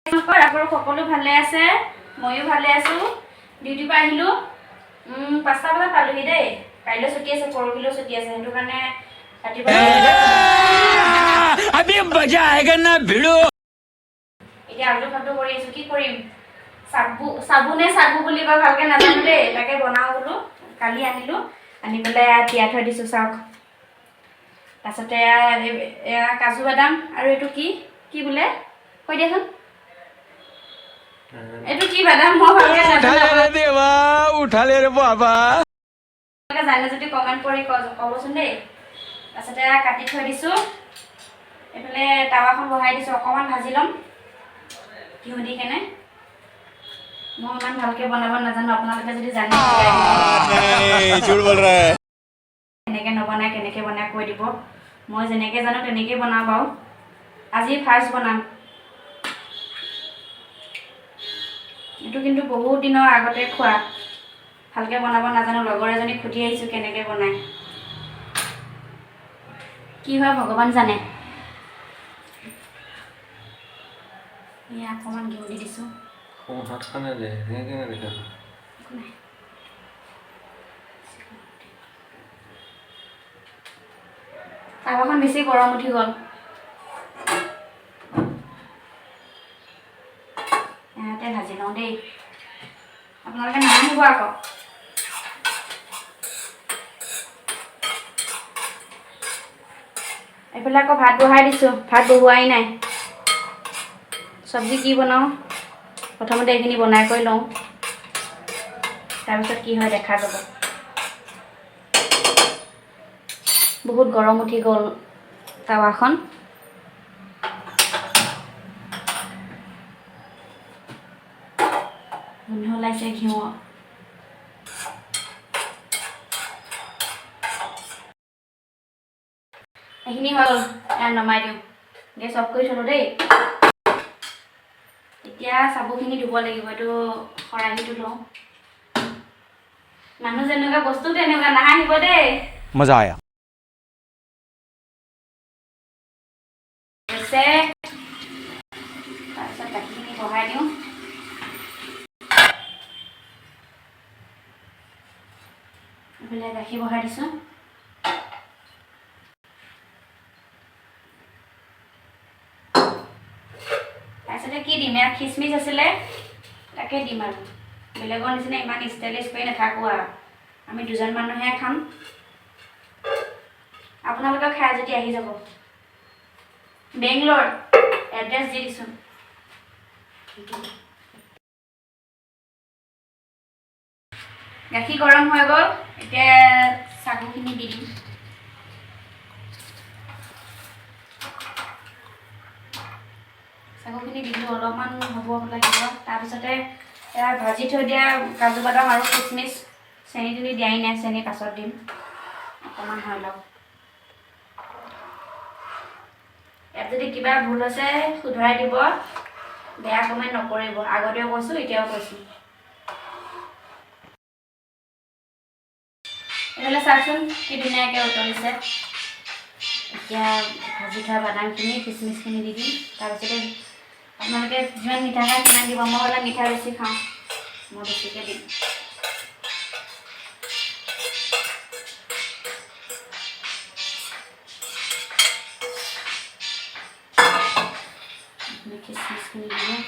সকলো ভালে আছে ময়ো ভালে আছো ডিউটি পৰা আহিলো 5টা বজাত পালোহি দেই কাইলৈ ছুটি আছে পৰহিলৈ ছুটি আছে সেইটো কাৰণে ৰাতিপুৱা अभी मजा आएगा ना भिड़ो এতিয়া আলু ভাতো কৰি আছো কি কৰিম সাবুনে সাগু বুলি কয় ভালকে নাজানো দেই তাকে বনাও বোলো কালি আনিলো আনি পেলাই তিয়াই থৈ দিছো চাওক তাৰছতে কাজু বাদাম আৰু এটো কি কি বোলে কৈ দিয়াচোন এটো কি বাদাম মই ভালকে নাজানো देवा उठा ले रे बाबा জানে যদি কমেন্ট কৰি কবচোন দেই তাৰছতে কাটি থৈ দিছো এফালে তাৱাখন বহাই দিছো অকমান ভাজি লম ঘিউ দি কেনে মই ইমান ভালকে বনাব নাজানো আপোনালোকে যদি জানে नहीं झूठ बोल रहा है কেনেকে নবনাই কেনেকে বনাই কৈ দিব মই যেনেকে জানো তেনেকে বনাও বাও আজি ফাৰ্স্ট বনাম এটো কিন্তু বহুত দিনৰ আগতে খোৱা ভালকে বনাব নাজানো লগৰ এজনী খুটি আহিছো কেনেকে বনাই কি হয় ভগৱান জানে ইয়া অকমান ঘিউ দি দিছো হাত খানে দে কেনে দেখা তাৱাখন বেছি গৰম উঠি গল এতে ভাজি লওঁ দেই আপোনালোকে নাহিব আকৌ এইফালে আকৌ ভাত বহাই দিছো ভাত বহুৱাই নাই সবজি কি বনাও প্ৰথমতে এইখিনি বনাই কৰি লওঁ তাৰপিছত কি হয় দেখা যাব বহুত গৰম উঠি গল তাৱাখন গোন্ধ ওলাইছে ঘিউ এইখিনি হ'ল নমাই দিওঁ গেছ অফ কৰি থলো দেই এতিয়া চাবুখিনি ধুব লাগিব এইটো খৰাহিটো লওঁ মানুহ যেনেকুৱা বস্তু তেনেকুৱা নাহিব দেই मजा आया তাৰপিছত গাখীৰখিনি বহাই দিওঁ এইফালে গাখীৰ বহাই দিছোঁ তাৰপিছতে কি দিম ইয়াত খিচমিচ আছিলে তাকে দিম আৰু বেলেগৰ নিচিনা ইমান ষ্টাইলিছ কৰি নাথাকোঁ আৰু আমি দুজন মানুহে খাম আপোনালোকে খাই যদি আহি যাব বেংগলোৰ এড্ৰেছ দি দিছোঁ গাখীৰ গৰম হৈ গ'ল এতিয়া চাগুখিনি দি দিম চাগুখিনি দিলোঁ অলপমান হ'ব লাগিব তাৰপিছতে ভাজি থৈ দিয়া কাজু বাদাম আৰু কিচমিচ চেনি তেনি দিয়াই নাই চেনি পাছত দিম অকণমান হৈ লওক ইয়াত যদি কিবা ভুল আছে শুধৰাই দিব বেয়া কমেণ্ট নকৰিব আগতেও কৈছোঁ এতিয়াও কৈছোঁ এইফালে চাওকচোন কি ধুনীয়াকৈ উতলিছে এতিয়া ভাজি থোৱা বাদামখিনি কিচমিচখিনি দি দিম তাৰপিছতে আপোনালোকে যিমান মিঠা খায় সিমান দিব মই অলপ মিঠা বেছি খাওঁ মই বেছিকৈ দিম কিচমিচখিনি দিওঁ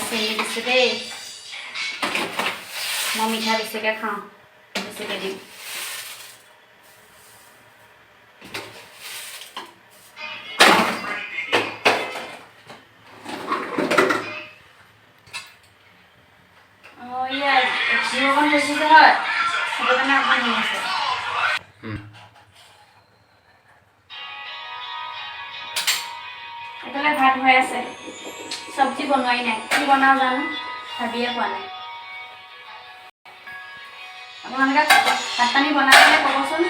চেনি দিছোঁ দেই মই মিঠা বেছিকৈ খাওঁ বেছিকৈ দিম ঘিউ অকণ বেছিকৈ হয় সেইটো কাৰণে অকণমান হৈ আছে এইফালে ভাত হৈ আছে চব্জি বনোৱাই নাই কি বনাওঁ জানো ভাবিয়ে পোৱা নাই আপোনালোকে ভাত পানী বনাই পেলাই ক'বচোন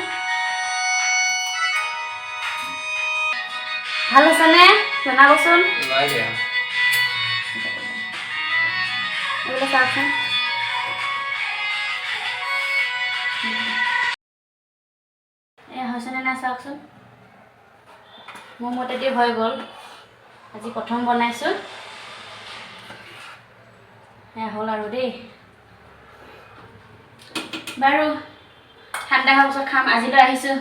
ভাল হৈছেনে জনাবচোন এইবিলাক চাওকচোন বনাই চাওকচোন মোৰ মতেদি হৈ গ'ল আজি প্ৰথম বনাইছোঁ হ'ল আৰু দেই বাৰু ঠাণ্ডা হোৱাৰ পিছত খাম আজিলৈ আহিছোঁ